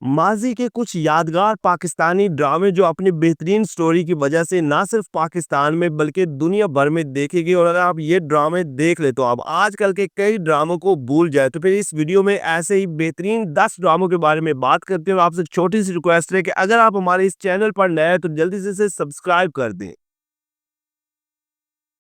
माजी के कुछ यादगार पाकिस्तानी ड्रामे जो अपनी बेहतरीन स्टोरी की वजह से ना सिर्फ पाकिस्तान में बल्कि दुनिया भर में देखे गए। और अगर आप ये ड्रामे देख ले तो आप आजकल के कई ड्रामों को भूल जाए। तो फिर इस वीडियो में ऐसे ही बेहतरीन 10 ड्रामों के बारे में बात करते हैं। आपसे छोटी सी रिक्वेस्ट है कि अगर आप हमारे इस चैनल पर नए हैं तो जल्दी से इसे सब्सक्राइब कर दें।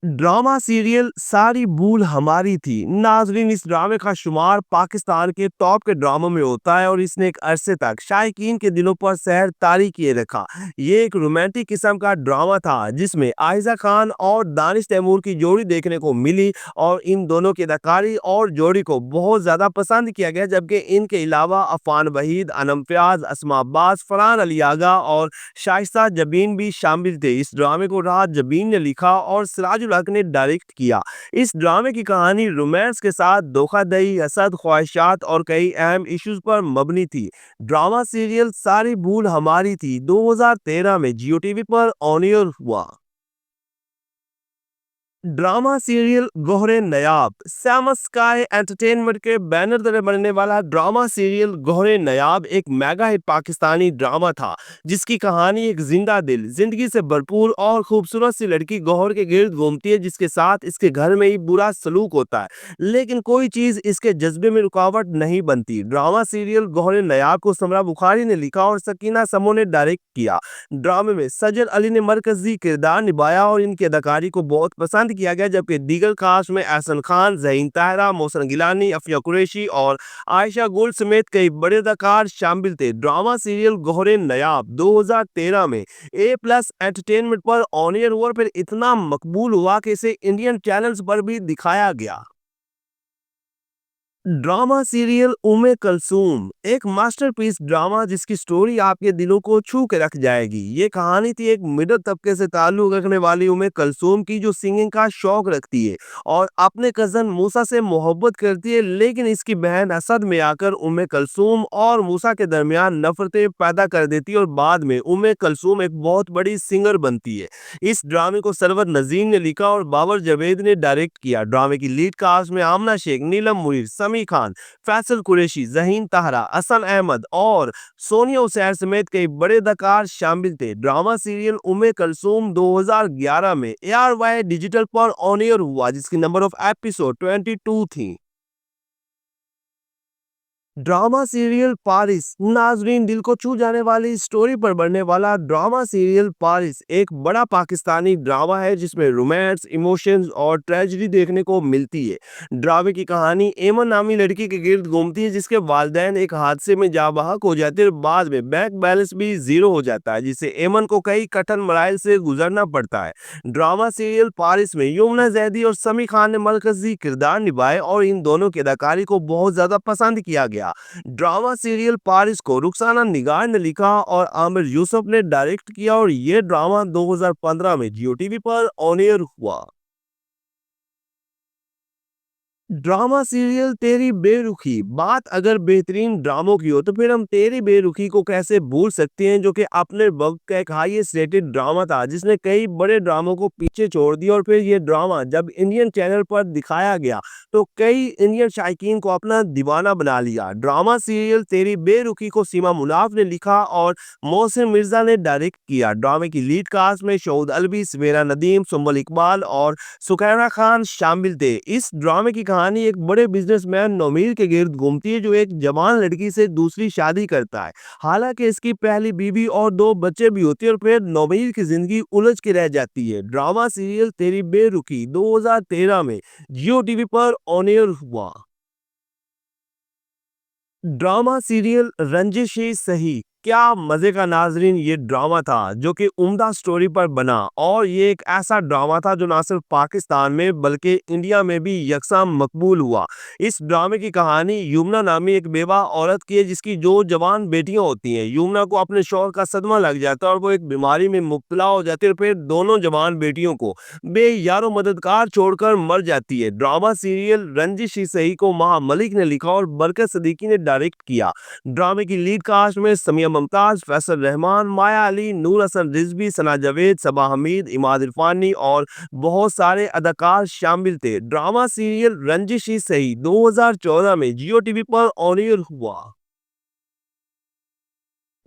ड्रामा सीरियल सारी भूल हमारी थी। नाजरीन, इस ड्रामे का शुमार पाकिस्तान के टॉप के ड्रामों में होता है और इसने एक अरसे तक शायकीन के दिलों पर सहर तारी किए रखा। ये एक रोमांटिक किस्म का ड्रामा था जिसमें आयजा खान और दानिश तैमूर की जोड़ी देखने को मिली और इन दोनों की अदाकारी और जोड़ी को बहुत ज्यादा पसंद किया गया। जबकि इनके अलावा अफान वहीद, अनम फयाज, असमा अब्बास, फरहान अली आगा और शाइस्ता जबीन भी शामिल थे। इस ड्रामे को राहत जबीन ने लिखा और सिराजुल हक ने डायरेक्ट किया। इस ड्रामे की कहानी रोमांस के साथ धोखाधड़ी, हसद, ख्वाहिशात और कई अहम इश्यूज पर मबनी थी। ड्रामा सीरियल सारी भूल हमारी थी 2013 में जियो टीवी पर ऑन एयर हुआ। Drama serial गोहरे नयाब Sam sky entertainment के बैनर तले बनने वाला ड्रामा सीरियल गोहरे नयाब एक मेगा हिट पाकिस्तानी ड्रामा था जिसकी कहानी एक जिंदा दिल, जिंदगी से भरपूर और खूबसूरत सी लड़की गौहर के गिर्द घूमती है जिसके साथ इसके घर में ही बुरा सलूक होता है, लेकिन कोई चीज इसके जज्बे में रुकावट नहीं बनती। ड्रामा सीरियल गोहरे नयाब को समरा बुखारी ने लिखा और सकीना समो ने डायरेक्ट किया। ड्रामे में सजल अली ने मरकजी किरदार निभाया और इनकी अदाकारी को बहुत पसंद किया गया। जबकि दीगर कास्ट में एहसन खान, ज़हीन ताहरा, मोहसन गिलानी, अफिया कुरैशी और आयशा गुल समेत कई बड़े अदाकार शामिल थे। ड्रामा सीरियल गोहरे नयाब 2013 में ए प्लस एंटरटेनमेंट पर ऑन एयर हुआ, फिर इतना मकबूल हुआ कि इसे इंडियन चैनल्स पर भी दिखाया गया। ड्रामा सीरियल उम्मे कलसूम एक मास्टरपीस ड्रामा जिसकी स्टोरी आपके दिलों को छू के रख जाएगी। ये कहानी थी एक मिडिल तबके से ताल्लुक रखने वाली उम्मे कलसूम की जो सिंगिंग का शौक रखती है और अपने कजन मूसा से मोहब्बत करती है, लेकिन इसकी बहन असद में आकर उम्मे कलसूम और मूसा के दरमियान नफरतें पैदा कर देती है और बाद में उम्मे कलसूम एक बहुत बड़ी सिंगर बनती है। इस ड्रामे को सरवर नजीम ने लिखा और बाबर जावेद ने डायरेक्ट किया। ड्रामे की लीड कास्ट में आमना शेख, नीलम मुनीर, समी खान, फैसल कुरैशी, ज़हीन ताहरा, हसन अहमद और सोनिया हुसैन समेत कई बड़े अदाकार शामिल थे। ड्रामा सीरियल उम्मे कलसूम 2011 में ARY डिजिटल पर ऑन एयर हुआ जिसकी नंबर ऑफ एपिसोड 22 थी। ड्रामा सीरियल पारिस नाजरीन, दिल को छू जाने वाली स्टोरी पर बनने वाला ड्रामा सीरियल पारिस एक बड़ा पाकिस्तानी ड्रामा है जिसमें रोमांस, इमोशंस और ट्रेजेडी देखने को मिलती है। ड्रामे की कहानी एमन नामी लड़की के गिर्द घूमती है जिसके वालिदैन एक हादसे में जाँ बहक हो जाते हैं और बाद में बैंक बैलेंस भी जीरो हो जाता है जिससे एमन को कई कठिन मराइल से गुजरना पड़ता है। ड्रामा सीरियल पारिस में यमुना जैदी और समी खान ने मरकजी किरदार निभाए और इन दोनों की अदाकारी को बहुत ज्यादा पसंद किया गया। ड्रामा सीरियल पारिस को रुखसाना निगार ने लिखा और आमिर यूसुफ ने डायरेक्ट किया और यह ड्रामा 2015 में जियो टीवी पर ऑन एयर हुआ। ड्रामा सीरियल तेरी बेरुखी बात अगर बेहतरीन ड्रामों की हो तो फिर हम तेरी बेरुखी को कैसे भूल सकते हैं, जो कि अपने वक्त का एक हाईएस्ट रेटेड ड्रामा था जिसने कई बड़े ड्रामों को पीछे छोड़ दिया। और फिर ये ड्रामा जब इंडियन चैनल पर दिखाया गया तो कई इंडियन शायकीन को अपना दीवाना बना लिया। ड्रामा सीरियल तेरी बेरुखी को सीमा मुनाफ ने लिखा और मोहसिन मिर्जा ने डायरेक्ट किया। ड्रामे की लीड कास्ट में शहीद अलवी, सवेरा नदीम, सुम्बल इकबाल और सुकैना खान शामिल थे। इस ड्रामे की कहानी एक बड़े बिजनेसमैन नोमीर के गिर्द घूमती है जो एक जवान लड़की से दूसरी शादी करता है। हालांकि इसकी पहली बीवी और 2 बच्चे भी होते हैं और फिर नोमीर की जिंदगी उलझ के रह जाती है। ड्रामा सीरियल तेरी बेरुखी 2013 में जियो टीवी पर ऑन एयर हुआ। ड्रामा सीरियल रंजिश ही सही क्या मजे का नाजरीन ये ड्रामा था जो कि उम्दा स्टोरी पर बना और ये एक ऐसा ड्रामा था जो ना सिर्फ पाकिस्तान में बल्कि इंडिया में भी यकसा मकबूल हुआ। इस ड्रामे की कहानी युमना नामी एक बेवा औरत की है जिसकी 2 जवान बेटियां होती हैं। युमना को अपने शौहर का सदमा लग जाता है और वो एक बीमारी में मुब्तला हो जाती है और फिर दोनों जवान बेटियों को बेयारो मददगार छोड़कर मर जाती है। ड्रामा सीरियल रंजिश ही सही को महा मलिक ने लिखा और बरकत सदीकी ने डायरेक्ट किया। ड्रामे की लीड कास्ट में समिया मुमताज, फैसल रहमान, माया अली, नूर हसन रिजवी, सना जावेद, सबा हमीद, इमाद इरफानी और बहुत सारे अदाकार शामिल थे। ड्रामा सीरियल रंजिश ही सही 2014 में जियो टीवी पर ऑन एयर हुआ।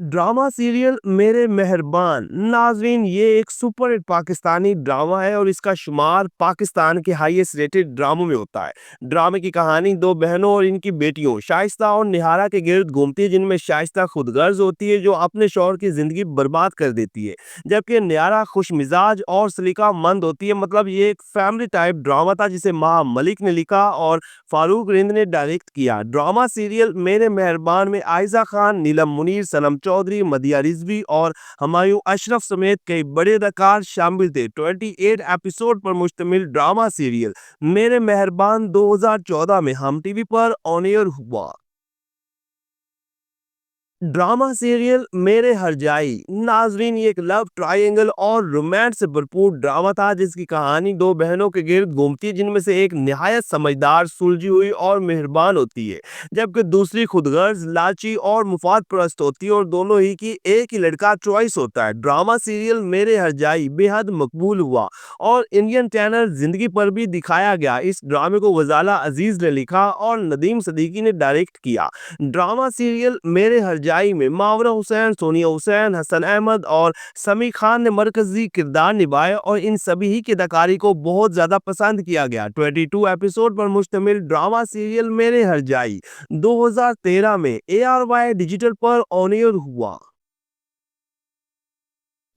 ड्रामा सीरियल मेरे मेहरबान नाजरीन, ये एक सुपर हिट पाकिस्तानी ड्रामा है और इसका शुमार पाकिस्तान के हाईएस्ट रेटेड ड्रामों में होता है। ड्रामे की कहानी दो बहनों और इनकी बेटियों शाइस्ता और निहारा के गिर्द घूमती है, जिनमें शाइस्ता खुदगर्ज होती है जो अपने शौहर की जिंदगी बर्बाद कर देती है, जबकि निहारा खुश मिजाज और सलीका मंद होती है। मतलब ये एक फैमिली टाइप ड्रामा था जिसे माह मलिक ने लिखा और फारूक रिंद ने डायरेक्ट किया। ड्रामा सीरियल मेरे मेहरबान में आयजा खान, नीलम मुनीर, सनम चौधरी, मदिया रिजवी और हुमायूं अशरफ समेत कई बड़े अदाकार शामिल थे। 28 एपिसोड पर मुश्तमिल ड्रामा सीरियल मेरे मेहरबान 2014 में हम टीवी पर ऑन एयर हुआ। ड्रामा सीरियल मेरे हरजाई नाजरीन, ये एक लव ट्रायंगल और रोमांस से भरपूर ड्रामा था जिसकी कहानी दो बहनों के गिर्द घूमती है, जिनमें से एक निहायत समझदार, सुलझी हुई और मेहरबान होती है, जबकि दूसरी खुदगर्ज, लालची और मुफाद परस्त होती है और दोनों ही की एक ही लड़का चॉइस होता है। ड्रामा सीरियल मेरे हरजाई बेहद मकबूल हुआ और इंडियन चैनल जिंदगी पर भी दिखाया गया। इस ड्रामे को गजाला अजीज ने लिखा और नदीम सदीकी ने डायरेक्ट किया। ड्रामा सीरियल मेरे हरजाई में मावरा हुसैन, सोनिया हुसैन, हसन अहमद और समी खान ने मरकजी किरदार निभाए और इन सभी ही की अदाकारी को बहुत ज्यादा पसंद किया गया। 22 एपिसोड पर मुश्तमिल ड्रामा सीरियल मेरे हरजाई 2013 में ARY डिजिटल पर ऑन एयर हुआ।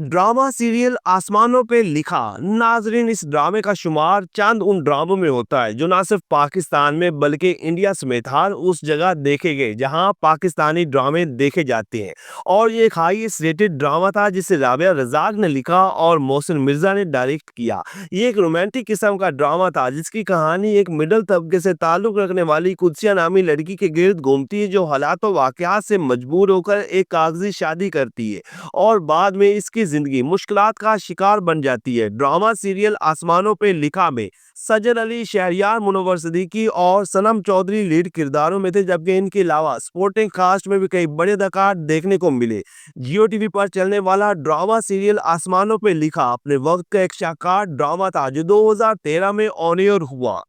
ड्रामा सीरियल आसमानों पे लिखा नाजरीन, इस ड्रामे का शुमार चंद उन ड्रामों में होता है जो ना सिर्फ पाकिस्तान में बल्कि इंडिया समेत हर उस जगह देखे गए जहां पाकिस्तानी ड्रामे देखे जाते हैं। और ये एक हाईएस्ट रेटेड ड्रामा था जिसे राबिया रजाक ने लिखा और मोहसिन मिर्जा ने डायरेक्ट किया। ये एक रोमांटिक किस्म का ड्रामा था जिसकी कहानी एक मिडिल तबके से ताल्लुक रखने वाली कुदसिया नामी लड़की के गिर्द घूमती है जो हालात व वाकयात से मजबूर होकर एक कागजी शादी करती है और बाद में इसकी जिंदगी मुश्किलात का शिकार बन जाती है। ड्रामा सीरियल आसमानों पे लिखा में सजन अली, शहरियार, मुनव्वर सिद्दीकी और सनम चौधरी लीड किरदारों में थे, जबकि इनके अलावा सपोर्टिंग कास्ट में भी कई बड़े अदाकार देखने को मिले। जियो टीवी पर चलने वाला ड्रामा सीरियल आसमानों पे लिखा अपने वक्त का एक शानदार ड्रामा था जो 2013 में ऑन एयर हुआ।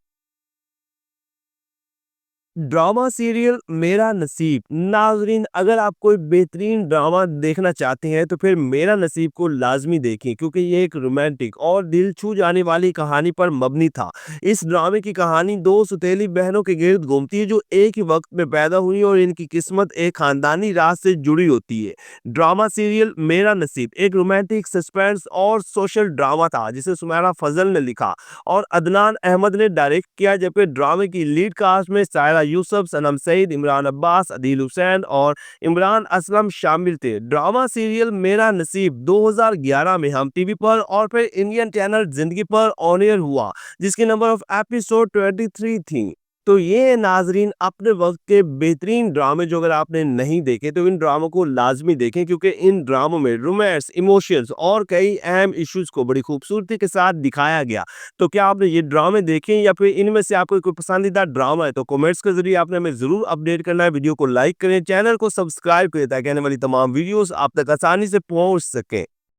ड्रामा सीरियल मेरा नसीब नाजरीन, अगर आप कोई बेहतरीन ड्रामा देखना चाहते हैं तो फिर मेरा नसीब को लाजमी देखें, क्योंकि ये एक रोमांटिक और दिल छू जाने वाली कहानी पर मबनी था। इस ड्रामे की कहानी दो सुतेली बहनों के गिर्द घूमती है जो एक ही वक्त में पैदा हुई और इनकी किस्मत एक खानदानी राज से जुड़ी होती है। ड्रामा सीरियल मेरा नसीब एक रोमांटिक, सस्पेंस और सोशल ड्रामा था जिसे सुमेरा फजल ने लिखा और अदनान अहमद ने डायरेक्ट किया, जबकि ड्रामे की लीड कास्ट में सायरा यूसुफ, सनम सईद, इमरान अब्बास, अदील हुसैन और इमरान असलम शामिल थे। ड्रामा सीरियल मेरा नसीब 2011 में हम टीवी पर और फिर इंडियन चैनल जिंदगी पर ऑन एयर हुआ जिसकी नंबर ऑफ एपिसोड 23 थी। तो ये नाजरीन अपने वक्त के बेहतरीन ड्रामे जो अगर आपने नहीं देखे तो इन ड्रामों को लाजमी देखें, क्योंकि इन ड्रामों में रोमांस, इमोशंस और कई अहम इश्यूज को बड़ी खूबसूरती के साथ दिखाया गया। तो क्या आपने ये ड्रामे देखे या फिर इनमें से आपको कोई पसंदीदा ड्रामा है तो कमेंट्स के जरिए आपने हमें जरूर अपडेट करना है। वीडियो को लाइक करें, चैनल को सब्सक्राइब करें ताकि आने वाली तमाम वीडियोस आप तक आसानी से पहुंच सकें।